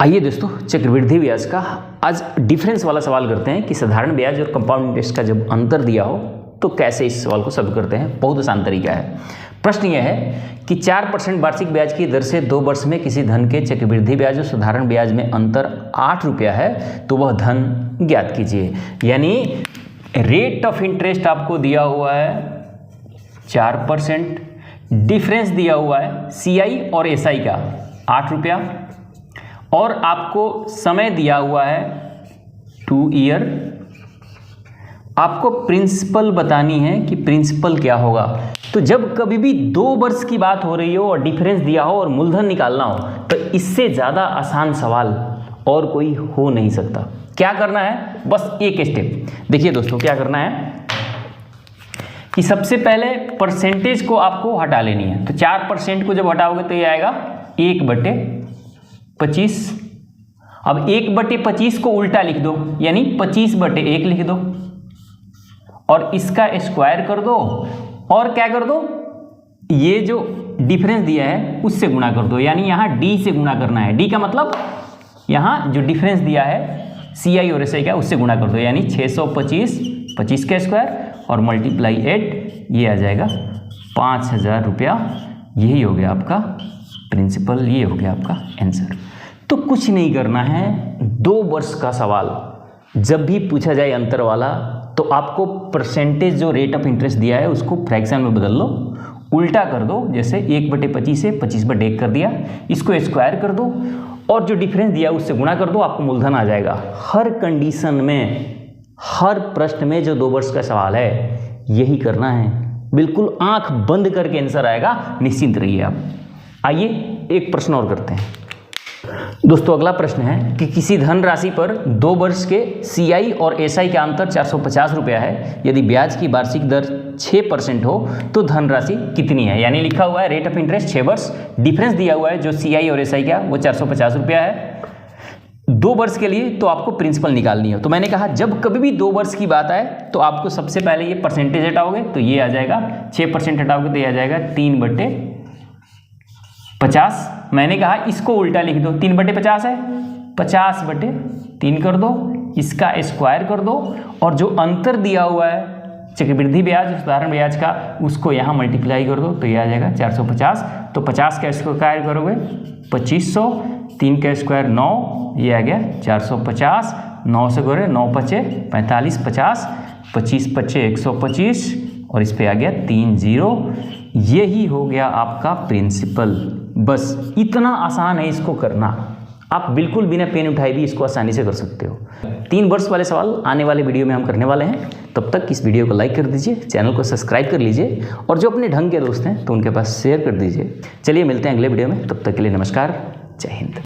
आइए दोस्तों, चक्रवृद्धि ब्याज का आज डिफरेंस वाला सवाल करते हैं कि साधारण ब्याज और कंपाउंड इंटरेस्ट का जब अंतर दिया हो तो कैसे इस सवाल को सॉल्व करते हैं। बहुत आसान तरीका है। प्रश्न यह है कि 4% वार्षिक ब्याज की दर से 2 वर्ष में किसी धन के चक्रवृद्धि ब्याज और साधारण ब्याज में अंतर 8 रुपया है तो वह धन ज्ञात कीजिए। यानी रेट ऑफ इंटरेस्ट आपको दिया हुआ है 4%, डिफरेंस दिया हुआ है CI और SI का 8 रुपया, और आपको समय दिया हुआ है 2 ईयर। आपको प्रिंसिपल बतानी है कि प्रिंसिपल क्या होगा। तो जब कभी भी 2 वर्ष की बात हो रही हो और डिफरेंस दिया हो और मूलधन निकालना हो तो इससे ज़्यादा आसान सवाल और कोई हो नहीं सकता। क्या करना है, बस एक स्टेप देखिए दोस्तों। क्या करना है कि सबसे पहले परसेंटेज को आपको हटा लेनी है। तो 4% को जब हटाओगे तो ये आएगा 1/25। अब 1/25 को उल्टा लिख दो, यानी 25/1 लिख दो और इसका स्क्वायर कर दो और क्या कर दो, ये जो डिफरेंस दिया है उससे गुणा कर दो। यानी यहाँ D से गुणा करना है। D का मतलब यहाँ जो डिफरेंस दिया है CI और SI का उससे गुणा कर दो। यानी 625, 25 का स्क्वायर और मल्टीप्लाई 8, ये आ जाएगा 5000 रुपया। यही हो गया आपका प्रिंसिपल, ये हो गया आपका आंसर। तो कुछ नहीं करना है। 2 वर्ष का सवाल जब भी पूछा जाए अंतर वाला तो आपको परसेंटेज जो रेट ऑफ इंटरेस्ट दिया है उसको फ्रैक्शन में बदल लो, उल्टा कर दो। जैसे 1/25 से 25/1 कर दिया, इसको स्क्वायर कर दो और जो डिफरेंस दिया उससे गुणा कर दो, आपको मूलधन आ जाएगा। हर कंडीशन में, हर प्रश्न में जो 2 वर्ष का सवाल है यही करना है। बिल्कुल आंख बंद करके आंसर आएगा, निश्चिंत रहिए आप। आइए एक प्रश्न और करते हैं दोस्तों। अगला प्रश्न है कि किसी धन राशि पर 2 वर्ष के CI और SI का अंतर 450 रुपया है। यदि ब्याज की वार्षिक दर 6% हो तो धनराशि कितनी है। यानी लिखा हुआ है रेट ऑफ इंटरेस्ट 6 वर्ष, डिफरेंस दिया हुआ है जो CI और SI का वो 450 रुपया है 2 वर्ष के लिए। तो आपको प्रिंसिपल निकालनी है। तो मैंने कहा जब कभी भी 2 वर्ष की बात आए तो आपको सबसे पहले ये परसेंटेज हटाओगे तो ये आ जाएगा, 6% हटाओगे तो ये आ जाएगा 3/50। मैंने कहा इसको उल्टा लिख दो, 3/50 है, 50/3 कर दो, इसका स्क्वायर कर दो और जो अंतर दिया हुआ है चक्रवृद्धि ब्याज साधारण ब्याज का उसको यहाँ मल्टीप्लाई कर दो तो ये आ जाएगा 450। तो 50 का स्क्वायर करोगे 2500, 3 का स्क्वायर 9, ये आ गया 450। 9 से गोरे 9×5 = 45, 50, 25×5 = 125 और इस पे आ गया 3 0। यही हो गया आपका प्रिंसिपल। बस इतना आसान है इसको करना। आप बिल्कुल बिना पेन उठाए भी इसको आसानी से कर सकते हो। 3 वर्ष वाले सवाल आने वाले वीडियो में हम करने वाले हैं। तब तक इस वीडियो को लाइक कर दीजिए, चैनल को सब्सक्राइब कर लीजिए और जो अपने ढंग के दोस्त हैं तो उनके पास शेयर कर दीजिए। चलिए मिलते हैं अगले वीडियो में, तब तक के लिए नमस्कार, जय हिंद।